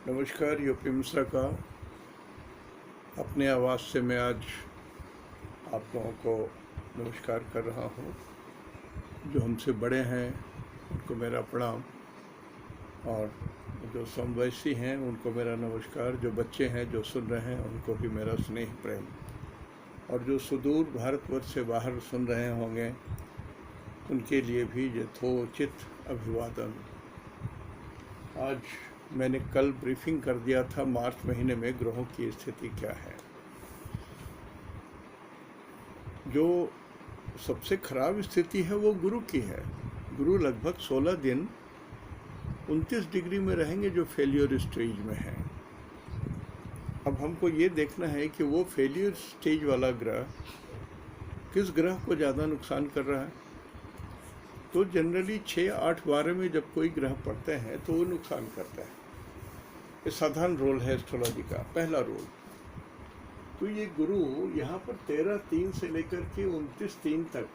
नमस्कार, यूपी मिश्रा का अपने आवाज़ से मैं आज आप लोगों को नमस्कार कर रहा हूँ। जो हमसे बड़े हैं उनको मेरा प्रणाम, और जो समवयसी हैं उनको मेरा नमस्कार। जो बच्चे हैं जो सुन रहे हैं उनको भी मेरा स्नेह प्रेम, और जो सुदूर भारतवर्ष से बाहर सुन रहे होंगे उनके लिए भी यथोचित अभिवादन। आज मैंने कल ब्रीफिंग कर दिया था मार्च महीने में ग्रहों की स्थिति क्या है। जो सबसे खराब स्थिति है वो गुरु की है। गुरु लगभग 16 दिन 29 डिग्री में रहेंगे, जो फेलियर स्टेज में है। अब हमको ये देखना है कि वो फेलियर स्टेज वाला ग्रह किस ग्रह को ज़्यादा नुकसान कर रहा है। तो जनरली 6, 8, 12 में जब कोई ग्रह पड़ते हैं तो वो नुकसान करता है। ये साधारण रोल है एस्ट्रोलॉजी का, पहला रोल। तो ये गुरु यहाँ पर 13/3 से लेकर के 29/3 तक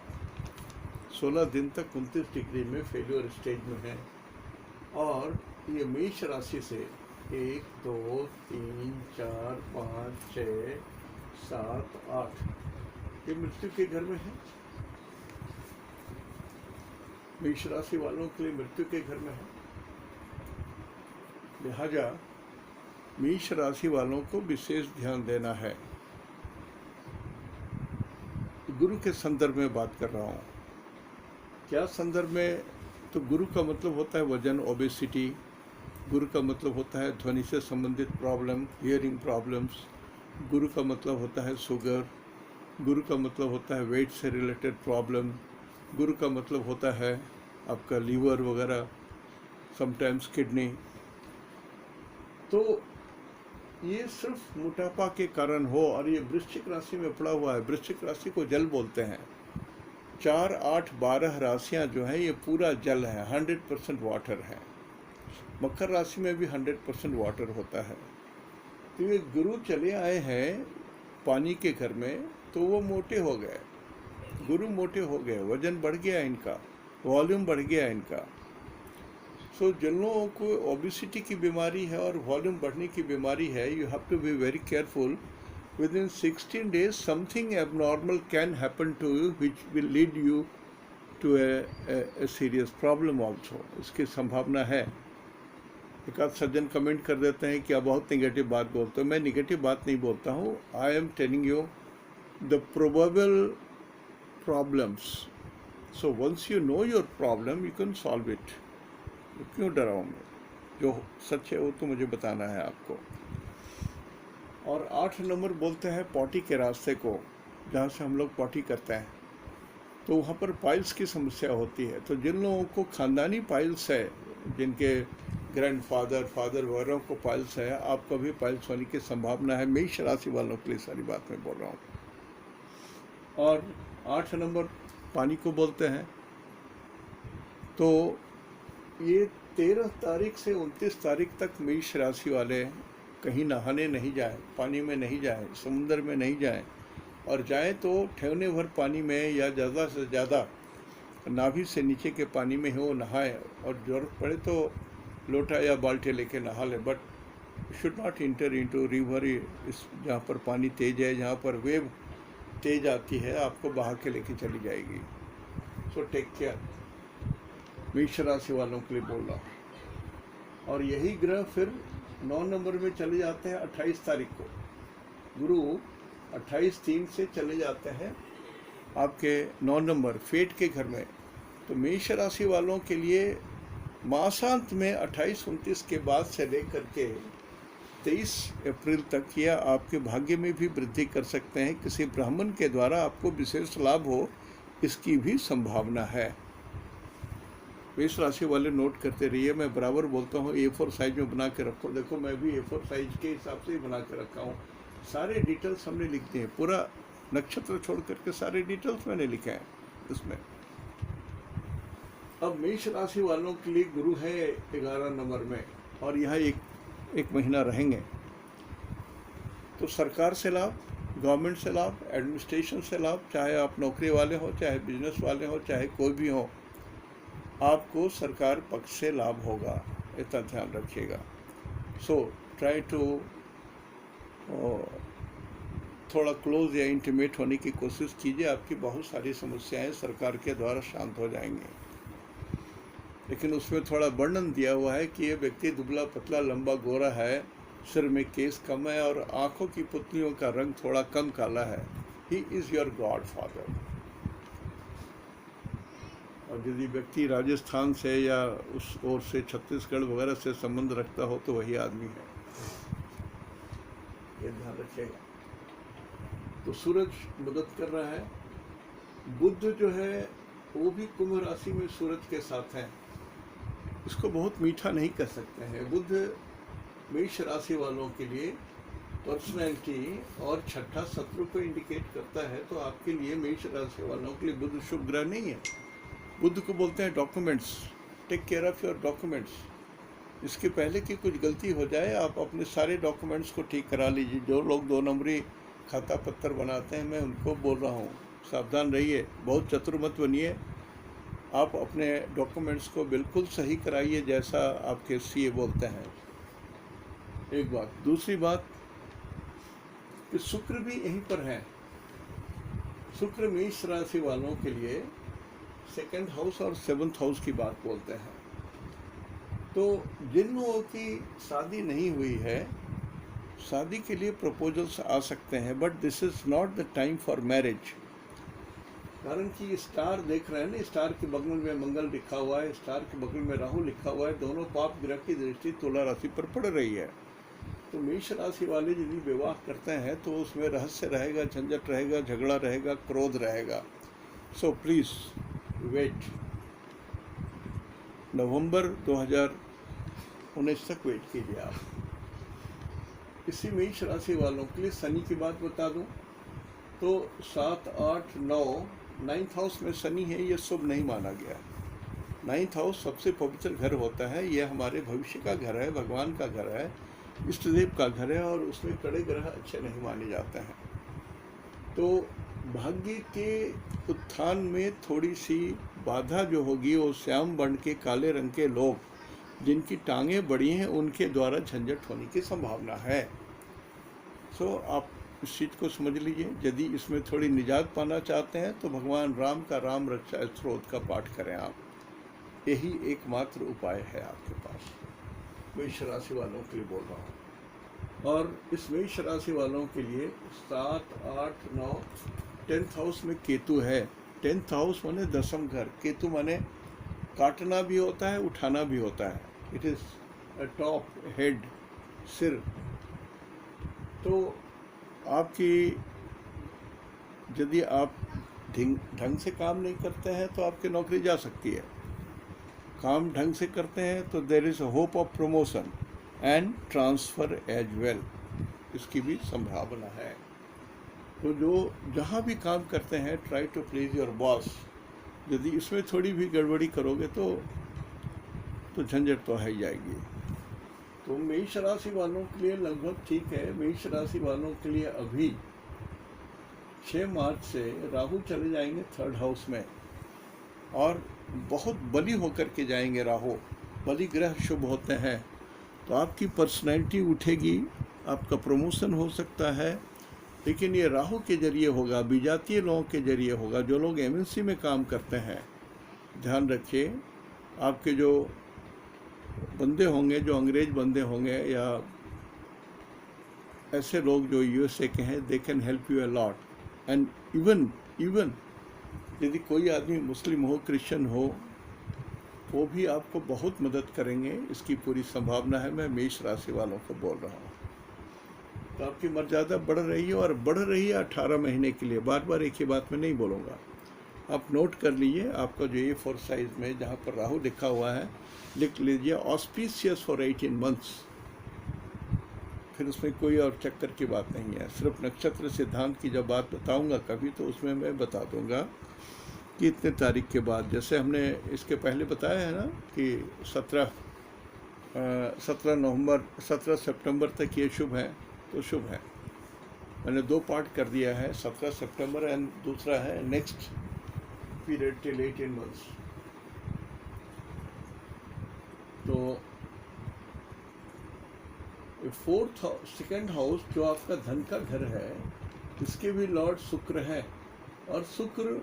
16 दिन तक 29 डिग्री में फेलियर स्टेज में है। और ये मेष राशि से 1, 2, 3, 4, 5, 6, 7, 8 ये मृत्यु के घर में है। मेष राशि वालों के लिए मृत्यु के घर में है। लिहाजा मेष राशि वालों को विशेष ध्यान देना है। गुरु के संदर्भ में बात कर रहा हूँ। क्या संदर्भ में? तो गुरु का मतलब होता है वजन, ओबेसिटी। गुरु का मतलब होता है ध्वनि से संबंधित प्रॉब्लम, हियरिंग प्रॉब्लम्स। गुरु का मतलब होता है शुगर। गुरु का मतलब होता है वेट से रिलेटेड प्रॉब्लम। गुरु का मतलब होता है आपका लीवर वगैरह, समटाइम्स किडनी। तो ये सिर्फ मोटापा के कारण हो। और ये वृश्चिक राशि में पड़ा हुआ है। वृश्चिक राशि को जल बोलते हैं। 4, 8, 12 राशियाँ जो हैं ये पूरा जल है, 100% वाटर है। मकर राशि में भी 100% वाटर होता है। तो ये गुरु चले आए हैं पानी के घर में, तो वो मोटे हो गए। गुरु मोटे हो गए, वजन बढ़ गया इनका, वॉल्यूम बढ़ गया इनका। सो जिन लोगों को ओबेसिटी की बीमारी है और वॉल्यूम बढ़ने की बीमारी है, you have to be very careful. Within 16 days something abnormal can happen to you which will lead you to a serious problem also. इसकी संभावना है। एक आध सज्जन कमेंट कर देते हैं कि आप बहुत निगेटिव बात बोलते हो। मैं निगेटिव बात नहीं बोलता हूँ। I am telling you the probable problems. So once you know your problem you can solve it. क्यों डराऊंगा? जो सच है वो तो मुझे बताना है आपको। और 8 नंबर बोलते हैं पॉटी के रास्ते को, जहाँ से हम लोग पॉटी करते हैं। तो वहाँ पर पाइल्स की समस्या होती है। तो जिन लोगों को खानदानी पाइल्स है, जिनके ग्रैंडफादर, फादर वगैरह को पाइल्स है, आपको भी पाइल्स होने की संभावना है। मेष राशि वालों के लिए सारी बात मैं बोल रहा हूँ। और 8 नंबर पानी को बोलते हैं। तो ये 13 तारीख से 29 तारीख तक मेष राशि वाले कहीं नहाने नहीं जाएं, पानी में नहीं जाएं, समुद्र में नहीं जाएं। और जाएं तो ठेवने भर पानी में, या ज़्यादा से ज़्यादा नाभि से नीचे के पानी में ही वो नहाएं। और ज़रूरत पड़े तो लोटा या बाल्टी लेके नहा लें। But should not inter into river. इस जहाँ पर पानी तेज है, जहाँ पर वेव तेज आती है, आपको बहा के लेके चली जाएगी। So take care. मेष राशि वालों के लिए बोल रहा हूँ। और यही ग्रह फिर 9 नंबर में चले जाते हैं 28 तारीख को। गुरु 28/3 से चले जाते हैं आपके 9 नंबर फेट के घर में। तो मेष राशि वालों के लिए मासांत में 28-29 के बाद से लेकर के 23 अप्रैल तक यह आपके भाग्य में भी वृद्धि कर सकते हैं। किसी ब्राह्मण के द्वारा आपको विशेष लाभ हो, इसकी भी संभावना है। मेष राशि वाले नोट करते रहिए। मैं बराबर बोलता हूँ A4 साइज में बना के रखो। देखो मैं भी A4 साइज के हिसाब से ही बना के रखा हूँ। सारे डिटेल्स हमने लिख दिए, पूरा नक्षत्र छोड़ करके सारे डिटेल्स मैंने लिखे हैं इसमें। अब मेष राशि वालों के लिए गुरु है 11 नंबर में, और यहाँ एक महीना रहेंगे। तो सरकार से लाभ, गवर्नमेंट से लाभ, एडमिनिस्ट्रेशन से लाभ, चाहे आप नौकरी वाले हो, चाहे बिजनेस वाले हो, चाहे कोई भी हो, आपको सरकार पक्ष से लाभ होगा। इतना ध्यान रखिएगा। सो ट्राई टू थोड़ा क्लोज या इंटीमेट होने की कोशिश कीजिए, आपकी बहुत सारी समस्याएं सरकार के द्वारा शांत हो जाएंगी। लेकिन उसमें थोड़ा वर्णन दिया हुआ है कि ये व्यक्ति दुबला पतला लंबा गोरा है, सिर में केस कम है और आंखों की पुतलियों का रंग थोड़ा कम काला है। He is your God father. और यदि व्यक्ति राजस्थान से या उस ओर से छत्तीसगढ़ वगैरह से संबंध रखता हो तो वही आदमी है, ये ध्यान रखिएगा। तो सूरज मदद कर रहा है। बुध जो है वो भी कुंभ राशि में सूरज के साथ है। इसको बहुत मीठा नहीं कह सकते हैं। बुध मेष राशि वालों के लिए पर्सनैलिटी और छठा शत्रु को इंडिकेट करता है, तो आपके लिए मेष राशि वालों के लिए बुध शुभ ग्रह नहीं है। बुध को बोलते हैं documents, take care of your documents. इसके पहले कि कुछ गलती हो जाए आप अपने सारे डॉक्यूमेंट्स को ठीक करा लीजिए। जो लोग 2 नंबरी खाता पत्तर बनाते हैं, मैं उनको बोल रहा हूँ, सावधान रहिए, बहुत चतुर मत बनिए। आप अपने डॉक्यूमेंट्स को बिल्कुल सही कराइए जैसा आपके सीए बोलते हैं। एक बात। दूसरी बात कि शुक्र भी यहीं पर है। शुक्र मेष राशि वालों के लिए 2nd हाउस और 7th हाउस की बात बोलते हैं। तो जिन लोगों की शादी नहीं हुई है, शादी के लिए प्रपोजल्स आ सकते हैं, but this is not the time for marriage. कारण कि स्टार देख रहे हैं ना, स्टार के बगल में मंगल लिखा हुआ है, स्टार के बगल में राहु लिखा हुआ है, दोनों पाप ग्रह की दृष्टि तुला राशि पर पड़ रही है। तो मेष राशि वाले यदि विवाह करते हैं तो उसमें रहस्य रहेगा, झंझट रहेगा, झगड़ा रहेगा, क्रोध रहेगा। सो प्लीज वेट, नवंबर 2019 तक वेट कीजिए आप। इसी मेष राशि वालों के लिए शनि की बात बता दूं तो 7, 8, 9 9th हाउस में शनि है, ये शुभ नहीं माना गया। 9th हाउस सबसे पवित्र घर होता है, यह हमारे भविष्य का घर है, भगवान का घर है, इष्ट देव का घर है, और उसमें कड़े ग्रह अच्छे नहीं माने जाते हैं। तो भाग्य के उत्थान में थोड़ी सी बाधा जो होगी वो श्याम वर्ण के काले रंग के लोग जिनकी टांगें बड़ी हैं उनके द्वारा झंझट होने की संभावना है। सो आप इस चीज़ को समझ लीजिए। यदि इसमें थोड़ी निजात पाना चाहते हैं तो भगवान राम का राम रक्षा स्त्रोत का पाठ करें आप, यही एकमात्र उपाय है आपके पास। मेष राशि वालों के लिए बोल रहा हूँ। और इस मेष राशि वालों के लिए 7, 8, 9 10th हाउस में केतु है। 10th हाउस माने 10th घर, केतु माने काटना भी होता है, उठाना भी होता है। It is a top head, सिर। तो आपकी यदि आप ढंग से काम नहीं करते हैं तो आपकी नौकरी जा सकती है। काम ढंग से करते हैं तो there is a hope of promotion and transfer as well, इसकी भी संभावना है। तो जो जहाँ भी काम करते हैं try to please your boss. यदि इसमें थोड़ी भी गड़बड़ी करोगे तो झंझट तो है ही जाएगी। तो मेष राशि वालों के लिए लगभग ठीक है। मेष राशि वालों के लिए अभी 6 मार्च से राहु चले जाएंगे 3rd हाउस में, और बहुत बली होकर के जाएंगे राहु। बली ग्रह शुभ होते हैं, तो आपकी पर्सनैलिटी उठेगी, आपका प्रमोशन हो सकता है, लेकिन ये राहु के जरिए होगा, विजातीय लोगों के जरिए होगा। जो लोग एमएनसी में काम करते हैं, ध्यान रखिए, आपके जो बंदे होंगे, जो अंग्रेज बंदे होंगे या ऐसे लोग जो यूएसए के हैं, they can help you a lot. And even यदि कोई आदमी मुस्लिम हो, क्रिश्चियन हो, वो भी आपको बहुत मदद करेंगे, इसकी पूरी संभावना है। मैं मेष राशि वालों को बोल रहा हूँ। तो आपकी मर्यादा बढ़ रही है, और बढ़ रही है 18 महीने के लिए। बार बार एक ही बात में नहीं बोलूँगा, आप नोट कर लीजिए। आपका जो A4 साइज में जहाँ पर राहु लिखा हुआ है, लिख लीजिए ऑस्पिशियस फॉर 18 मंथ्स। फिर उसमें कोई और चक्कर की बात नहीं है। सिर्फ नक्षत्र सिद्धांत की जब बात बताऊंगा कभी, तो उसमें मैं बता दूंगा कि इतने तारीख के बाद, जैसे हमने इसके पहले बताया है ना कि 17 सितंबर तक ये शुभ है, तो शुभ है। मैंने 2 पार्ट कर दिया है, 17 सितंबर एंड दूसरा है नेक्स्ट पीरियड टिल 18 मंथ्स। तो फोर्थ सेकंड हाउस जो आपका धन का घर है, इसके भी लॉर्ड शुक्र है, और शुक्र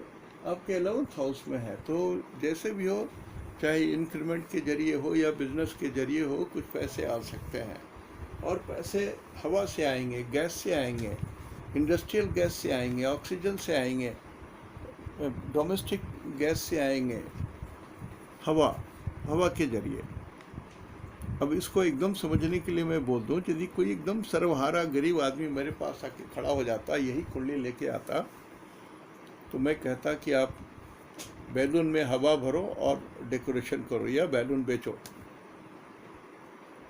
आपके 11th हाउस में है। तो जैसे भी हो, चाहे इंक्रीमेंट के जरिए हो या बिजनेस के जरिए हो, कुछ पैसे आ सकते हैं। और पैसे हवा से आएंगे, गैस से आएंगे, इंडस्ट्रियल गैस से आएंगे, ऑक्सीजन से आएंगे, डोमेस्टिक गैस से आएंगे, हवा के जरिए। अब इसको एकदम समझने के लिए मैं बोल दूं, यदि कोई एकदम सर्वहारा गरीब आदमी मेरे पास आके खड़ा हो जाता, यही कुंडली लेके आता, तो मैं कहता कि आप बैलून में हवा भरो और डेकोरेशन करो या बैलून बेचो,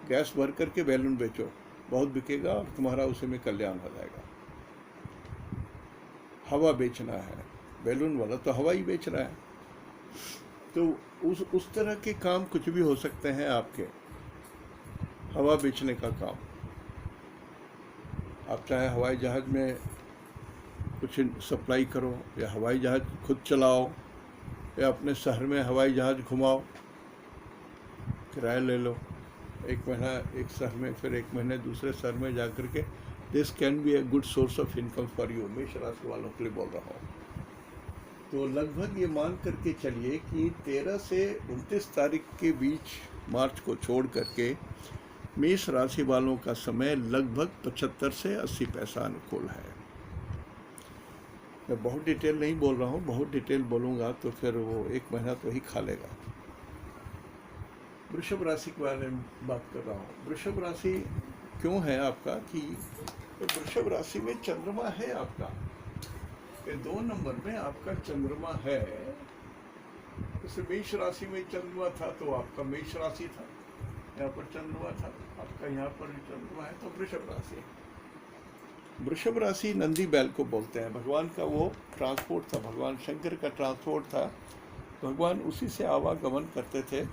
गैस भर करके बैलून बेचो, बहुत बिकेगा और तुम्हारा उसी में कल्याण हो जाएगा। हवा बेचना है, बैलून वाला तो हवा ही बेच रहा है। तो उस तरह के काम कुछ भी हो सकते हैं आपके, हवा बेचने का काम। आप चाहे हवाई जहाज़ में कुछ सप्लाई करो, या हवाई जहाज़ खुद चलाओ, या अपने शहर में हवाई जहाज़ घुमाओ, किराया ले लो, 1 महीना एक शहर में, फिर 1 महीने दूसरे शहर में जा कर के। This can be a good source of income for you. मेष राशि वालों के लिए बोल रहा हूँ। तो लगभग ये मान करके चलिए कि 13 से 29 तारीख के बीच, मार्च को छोड़ करके, मेष राशि वालों का समय लगभग 75 से 80 पैसा अनुकूल है। मैं बहुत डिटेल नहीं बोल रहा हूँ, बहुत डिटेल बोलूँगा तो फिर वो 1 महीना तो ही खा लेगा। वृषभ राशि के बारे में बात कर रहा हूँ। वृषभ राशि क्यों है आपका कि वृषभ राशि में चंद्रमा है आपका, ये 2 नंबर में आपका चंद्रमा है। जैसे मेष राशि में चंद्रमा था तो आपका मेष राशि था, यहाँ पर चंद्रमा था, आपका यहाँ पर चंद्रमा है, तो वृषभ राशि। वृषभ राशि नंदी बैल को बोलते हैं, भगवान का वो ट्रांसपोर्ट था, भगवान शंकर का ट्रांसपोर्ट था, भगवान उसी से आवागमन करते थे,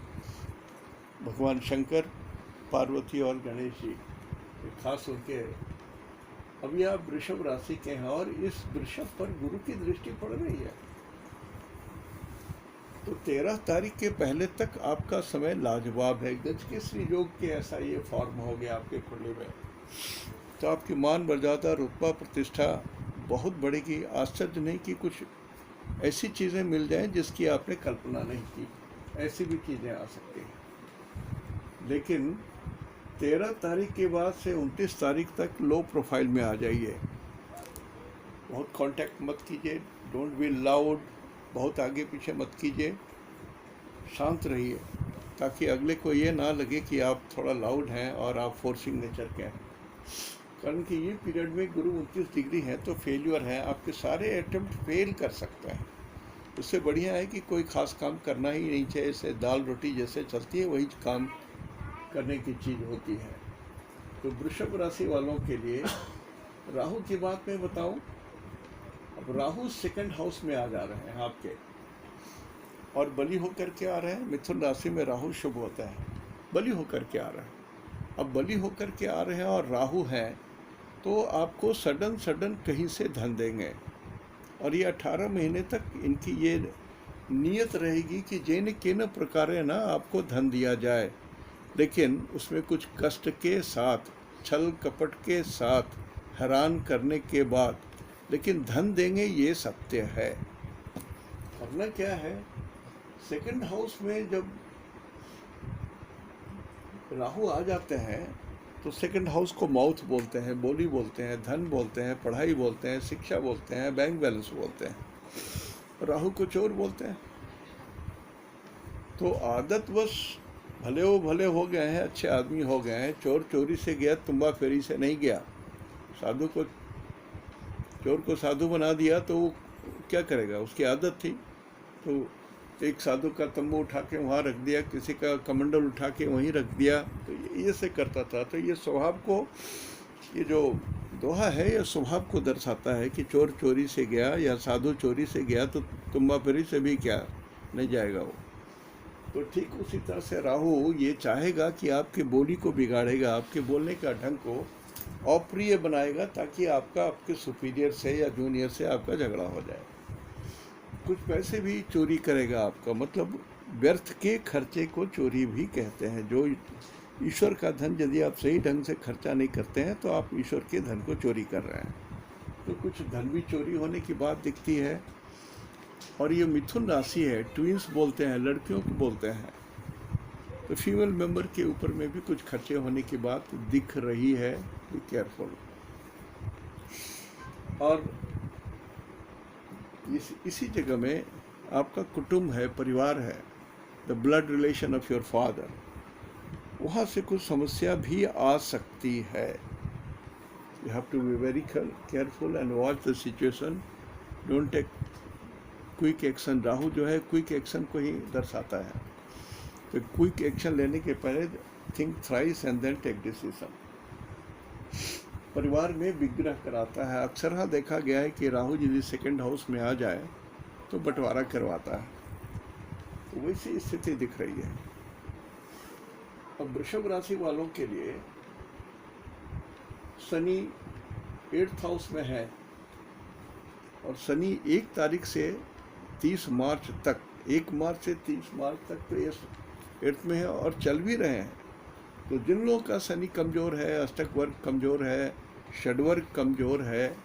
भगवान शंकर, पार्वती और गणेश जी, खास उनके। अभी आप वृषभ राशि के हैं और इस वृषभ पर गुरु की दृष्टि पड़ रही है, तो 13 तारीख के पहले तक आपका समय लाजवाब है। गजकेसरी योग के ऐसा ये फॉर्म हो गया आपके कुंडली में, तो आपकी मान मर्यादा, रुतबा, प्रतिष्ठा बहुत बढ़ेगी। आश्चर्य नहीं कि कुछ ऐसी चीज़ें मिल जाएं जिसकी आपने कल्पना नहीं की, ऐसी भी चीज़ें आ सकती हैं। लेकिन 13 तारीख के बाद से 29 तारीख तक लो प्रोफाइल में आ जाइए, बहुत कांटेक्ट मत कीजिए, डोंट बी लाउड, बहुत आगे पीछे मत कीजिए, शांत रहिए, ताकि अगले को ये ना लगे कि आप थोड़ा लाउड हैं और आप फोर्सिंग नेचर के हैं। कारण कि ये पीरियड में गुरु 29 डिग्री है तो फेल्यूर है, आपके सारे अटेम्प्ट फेल कर सकते हैं। उससे बढ़िया है कि कोई खास काम करना ही नहीं चाहिए, ऐसे दाल रोटी जैसे चलती है वही काम करने की चीज़ होती है। तो वृषभ राशि वालों के लिए राहु की बात मैं बताऊं, अब राहु 2nd हाउस में आ जा रहे हैं आपके, और बली होकर के आ रहे हैं। मिथुन राशि में राहु शुभ होता है, बली होकर के आ रहे हैं। अब बली होकर के आ रहे हैं और राहु हैं, तो आपको सडन कहीं से धन देंगे, और ये 18 महीने तक इनकी ये नियत रहेगी कि जेन के न प्रकारे ना आपको धन दिया जाए, लेकिन उसमें कुछ कष्ट के साथ, छल कपट के साथ, हैरान करने के बाद, लेकिन धन देंगे, ये सत्य है। करना क्या है, 2nd हाउस में जब राहु आ जाते हैं तो 2nd हाउस को माउथ बोलते हैं, बोली बोलते हैं, धन बोलते हैं, पढ़ाई बोलते हैं, शिक्षा बोलते हैं, बैंक बैलेंस बोलते हैं। राहु को चोर बोलते हैं। तो आदतवश भले हो गए हैं, अच्छे आदमी हो गए हैं, चोर चोरी से गया, तुम्बा फेरी से नहीं गया। साधु को, चोर को साधु बना दिया तो वो क्या करेगा, उसकी आदत थी। तो एक साधु का तंबू उठा के वहाँ रख दिया, किसी का कमंडल उठा के वहीं रख दिया, तो ये से करता था। तो ये स्वभाव को, ये जो दोहा है, ये स्वभाव को दर्शाता है कि चोर चोरी से गया या साधु चोरी से गया तो तुम्बा फेरी से भी क्या नहीं जाएगा वो। तो ठीक उसी तरह से राहु ये चाहेगा कि आपकी बोली को बिगाड़ेगा, आपके बोलने का ढंग को अप्रिय बनाएगा, ताकि आपके सुपीरियर से या जूनियर से आपका झगड़ा हो जाए। कुछ पैसे भी चोरी करेगा आपका, मतलब व्यर्थ के खर्चे को चोरी भी कहते हैं। जो ईश्वर का धन यदि आप सही ढंग से खर्चा नहीं करते हैं तो आप ईश्वर के धन को चोरी कर रहे हैं। तो कुछ धन भी चोरी होने की बात दिखती है। और ये मिथुन राशि है, ट्विंस बोलते हैं, लड़कियों को बोलते हैं, तो फीमेल मेंबर के ऊपर में भी कुछ खर्चे होने की बात दिख रही है। Be careful. और इसी जगह में आपका कुटुंब है, परिवार है, the blood relation of your father, वहाँ से कुछ समस्या भी आ सकती है। You have to be very careful and watch the situation. Don't take quick action. Rahu जो है क्विक एक्शन को ही दर्शाता है, तो क्विक एक्शन लेने के पहले think thrice and then take decision. परिवार में विग्रह कराता है। अक्सर हाँ देखा गया है कि राहु यदि सेकंड हाउस में आ जाए तो बंटवारा करवाता है, तो वैसी स्थिति दिख रही है। अब वृषभ राशि वालों के लिए शनि 8th हाउस में है, और शनि 1 तारीख से 30 मार्च तक, 1 मार्च से 30 मार्च तक तो ये 8th में है और चल भी रहे हैं। तो जिन लोगों का शनि कमज़ोर है, अष्टक वर्ग कमज़ोर है, षडवर्ग कमज़ोर है,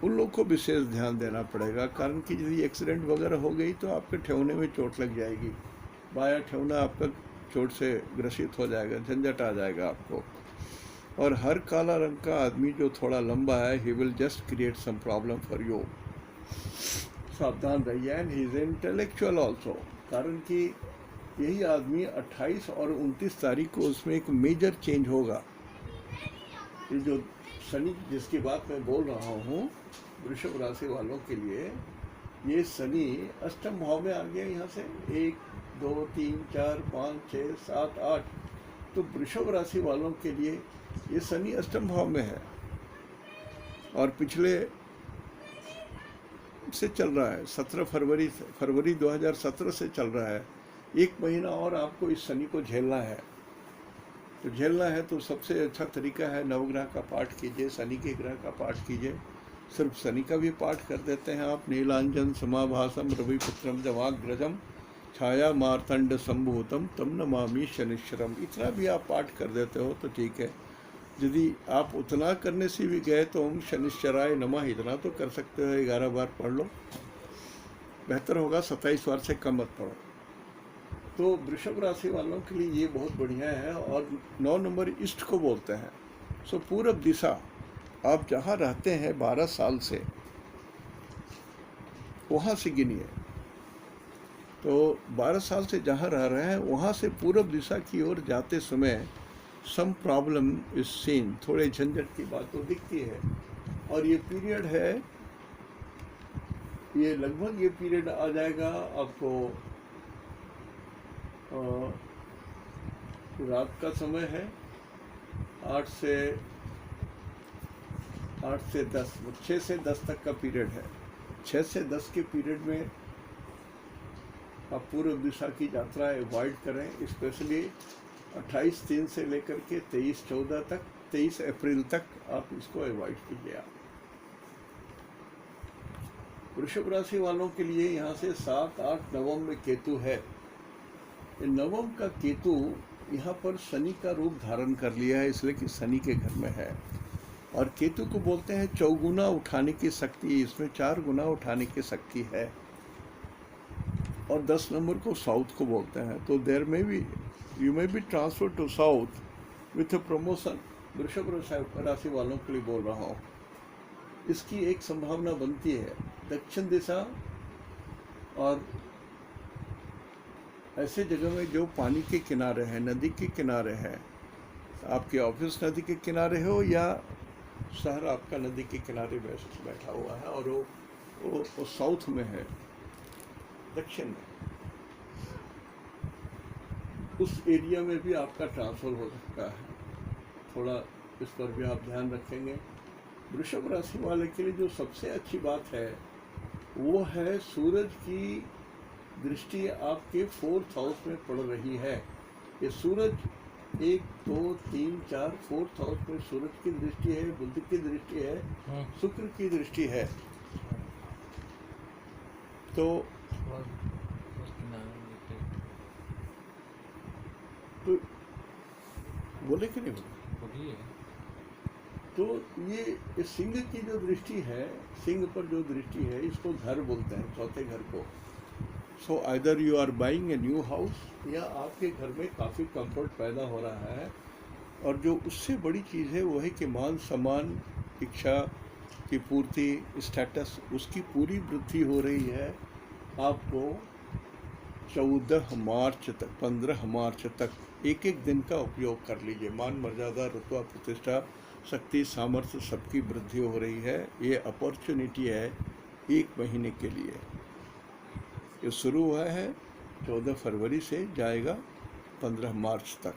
उन लोगों को विशेष ध्यान देना पड़ेगा। कारण कि यदि एक्सीडेंट वगैरह हो गई तो आपके ठेवने में चोट लग जाएगी, बाया ठेवना आपका चोट से ग्रसित हो जाएगा, झंझट आ जाएगा आपको। और हर काला रंग का आदमी जो थोड़ा लंबा है, he will just create some problem for you. सावधान रहिए। And he is intellectual also, कारण कि यही आदमी 28 और 29 तारीख को उसमें एक मेजर चेंज होगा। ये जो शनि जिसकी बात मैं बोल रहा हूँ वृषभ राशि वालों के लिए, ये शनि अष्टम भाव में आ गया। यहाँ से 1 2 3 4 5 6 7 8, तो वृषभ राशि वालों के लिए ये शनि अष्टम भाव में है और पिछले से चल रहा है, 17 फरवरी 2017 से चल रहा है। 1 महीना और आपको इस शनि को झेलना है। तो झेलना है तो सबसे अच्छा तरीका है नवग्रह का पाठ कीजिए, शनि के ग्रह का पाठ कीजिए। सिर्फ शनि का भी पाठ कर देते हैं आप, नीलांजन समाभासम रविपुत्रम जवाग्रजम छाया मार्तंड संभूतम तम नमामि शनिश्चरम, इतना भी आप पाठ कर देते हो तो ठीक है। यदि आप उतना करने से भी गए तो ओम शनिश्चराय नमः इतना तो कर सकते हो, 11 बार पढ़ लो, बेहतर होगा 27 बार से कम मत पढ़ो। तो वृषभ राशि वालों के लिए ये बहुत बढ़िया है। और 9 नंबर ईस्ट को बोलते हैं। सो पूरब दिशा आप जहाँ रहते हैं 12 साल से, वहाँ से गिनिए। तो 12 साल से जहाँ रह रहे हैं वहाँ से पूरब दिशा की ओर जाते समय सम प्रॉब्लम इज सीन, थोड़े झंझट की बात तो दिखती है। और ये पीरियड है, ये लगभग ये पीरियड आ जाएगा आपको, रात का समय है 8 से 10, 6 से 10 तक का पीरियड है। 6 से 10 के पीरियड में आप पूर्व दिशा की यात्रा अवॉइड करें। स्पेशली 28/3 से लेकर के 23/14 तक, 23 अप्रैल तक आप इसको अवॉइड कीजिए। आप वृषभ राशि वालों के लिए यहाँ से 7, 8 नवम में केतु है। नवम का केतु यहाँ पर शनि का रूप धारण कर लिया है, इसलिए कि शनि के घर में है। और केतु को बोलते हैं चौगुना उठाने की शक्ति, इसमें 4 गुना उठाने की शक्ति है। और 10 नंबर को साउथ को बोलते हैं। तो देर में भी you may be transfer to south with a promotion. वृषभ राशि वालों के लिए बोल रहा हूँ, इसकी एक संभावना बनती है। दक्षिण दिशा और ऐसे जगह में जो पानी के किनारे है, नदी के किनारे है, आपके ऑफिस नदी के किनारे हो या शहर आपका नदी के किनारे बैठा हुआ है और वो साउथ में है, दक्षिण में, उस एरिया में भी आपका ट्रांसफर हो सकता है। थोड़ा इस पर भी आप ध्यान रखेंगे। वृषभ राशि वाले के लिए जो सबसे अच्छी बात है वो है सूरज की दृष्टि आपके 4th हाउस में पड़ रही है। ये सूरज 1 2 3 4 4th हाउस में सूरज की दृष्टि है, बुध की दृष्टि है, शुक्र की दृष्टि है। तो बोले कि नहीं बोले? तो ये सिंह की जो दृष्टि है, सिंह पर जो दृष्टि है, इसको घर बोलते हैं, चौथे घर को। So either you are buying a new house, या आपके घर में काफ़ी कंफर्ट पैदा हो रहा है, और जो उससे बड़ी चीज़ है वो है कि मान सम्मान, इच्छा की पूर्ति, स्टेटस, उसकी पूरी वृद्धि हो रही है। आपको 14 मार्च तक, 15 मार्च तक एक एक दिन का उपयोग कर लीजिए। मान मर्यादा, रुतबा, प्रतिष्ठा, शक्ति, सामर्थ्य सबकी वृद्धि हो रही है। ये अपॉर्चुनिटी है 1 महीने के लिए। ये शुरू हुआ है 14 फरवरी से, जाएगा 15 मार्च तक।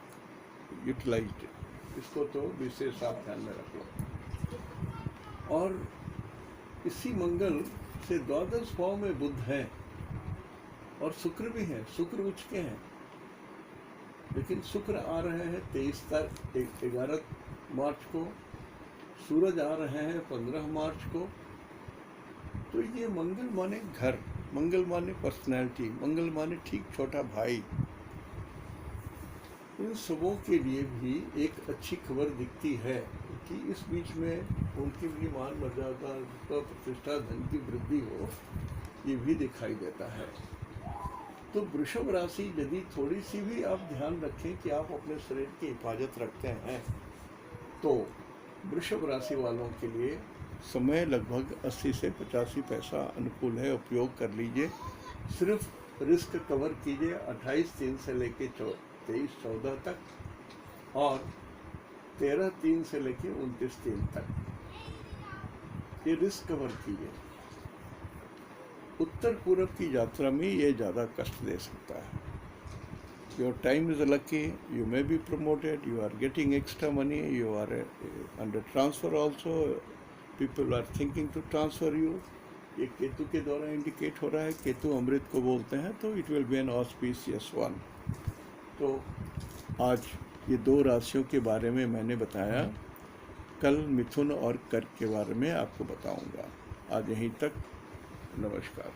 यूटिलाइज इसको तो विशेष आप ध्यान में रख लो। और इसी मंगल से द्वादश भाव में बुध है और शुक्र भी है। शुक्र उच्च के हैं, लेकिन शुक्र आ रहे हैं 11 मार्च को, सूरज आ रहे हैं 15 मार्च को। तो ये मंगल माने घर, मंगल माने पर्सनैलिटी, मंगल माने ठीक छोटा भाई। इन सबों के लिए भी एक अच्छी खबर दिखती है कि इस बीच में उनकी भी मान मर्यादा, प्रतिष्ठा, धन की वृद्धि हो, ये भी दिखाई देता है। तो वृषभ राशि, यदि थोड़ी सी भी आप ध्यान रखें कि आप अपने शरीर की हिफाजत रखते हैं, तो वृषभ राशि वालों के लिए समय लगभग 80 से 85 पैसा अनुकूल है। उपयोग कर लीजिए। सिर्फ रिस्क कवर कीजिए 28/3 से लेके 23/14 तक, और 13/3 से लेके 29/3 तक ये रिस्क कवर कीजिए। उत्तर पूर्व की यात्रा में ये ज़्यादा कष्ट दे सकता है। Your time is lucky, you may be promoted, you are getting extra money, you are under transfer also, people are thinking to transfer you. ये केतु के द्वारा इंडिकेट हो रहा है। केतु अमृत को बोलते हैं, तो it will be N auspicious one. तो आज ये 2 राशियों के बारे में मैंने बताया। कल मिथुन और कर्क के बारे में आपको बताऊंगा। आज यहीं तक। नमस्कार।